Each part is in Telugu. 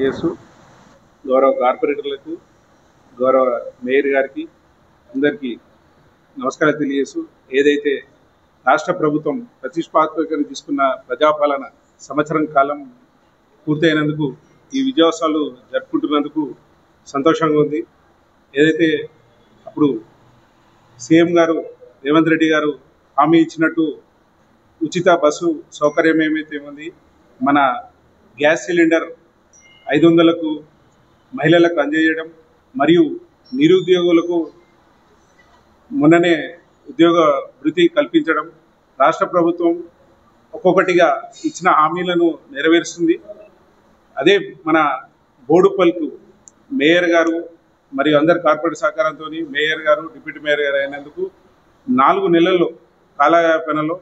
తెలియజేస్తూ గౌరవ కార్పొరేటర్లకు, గౌరవ మేయర్ గారికి అందరికీ నమస్కారం తెలియజేస్తూ, ఏదైతే రాష్ట్ర ప్రభుత్వం ప్రతిష్టాత్మకంగా తీసుకున్న ప్రజాపాలన సంవత్సరం కాలం పూర్తయినందుకు ఈ విజయోత్సవాలు జరుపుకుంటున్నందుకు సంతోషంగా ఉంది. ఏదైతే అప్పుడు సీఎం గారు రేవంత్ రెడ్డి గారు హామీ ఇచ్చినట్టు ఉచిత బస్సు సౌకర్యం ఏమైతే ఉంది, మన గ్యాస్ సిలిండర్ 500కు మహిళలకు అందజేయడం మరియు నిరుద్యోగులకు మొన్ననే ఉద్యోగ వృత్తి కల్పించడం, రాష్ట్ర ప్రభుత్వం ఒక్కొక్కటిగా ఇచ్చిన హామీలను నెరవేరుస్తుంది. అదే మన బోడుపల్కు మేయర్ గారు మరియు అందరి కార్పొరేట్ సహకారంతో మేయర్ గారు, డిప్యూటీ మేయర్ గారు అయినందుకు 4 నెలల్లో కాలయాపనలో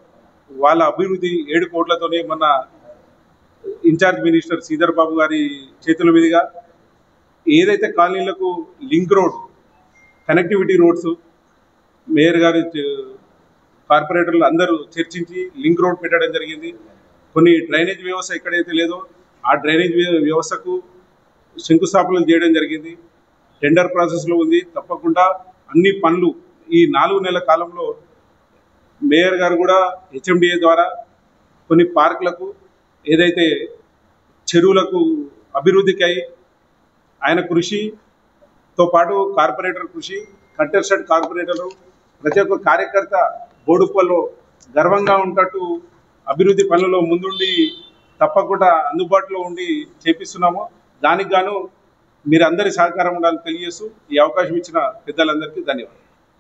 వాళ్ళ అభివృద్ధి 7 కోట్లతోనే మొన్న ఇన్ఛార్జ్ మినిస్టర్ శ్రీధర్ బాబు గారి చేతుల మీదుగా ఏదైతే కాలనీలకు link road, connectivity roads mayor గారు కార్పొరేటర్లు అందరూ చర్చించి లింక్ రోడ్ పెట్టడం జరిగింది. కొన్ని డ్రైనేజ్ వ్యవస్థ ఎక్కడైతే లేదో ఆ డ్రైనేజ్ వ్యవస్థకు శంకుస్థాపనలు చేయడం జరిగింది. టెండర్ ప్రాసెస్లో ఉంది. తప్పకుండా అన్ని పనులు ఈ 4 నెలల కాలంలో మేయర్ గారు కూడా హెచ్ఎండిఏ ద్వారా కొన్ని పార్కులకు, ఏదైతే చెరువులకు అభివృద్ధికై ఆయన కృషితో పాటు కార్పొరేటర్ కృషి, కంటెస్టెడ్ కార్పొరేటరు, ప్రతి ఒక్క కార్యకర్త బోడుపల్లో గర్వంగా ఉంటట్టు అభివృద్ధి పనులలో ముందుండి తప్పకుండా అందుబాటులో ఉండి చేపిస్తున్నాము. దానికి గాను మీరు అందరి సహకారం ఉండాలని తెలియజేస్తూ ఈ అవకాశం ఇచ్చిన పెద్దలందరికీ ధన్యవాదాలు.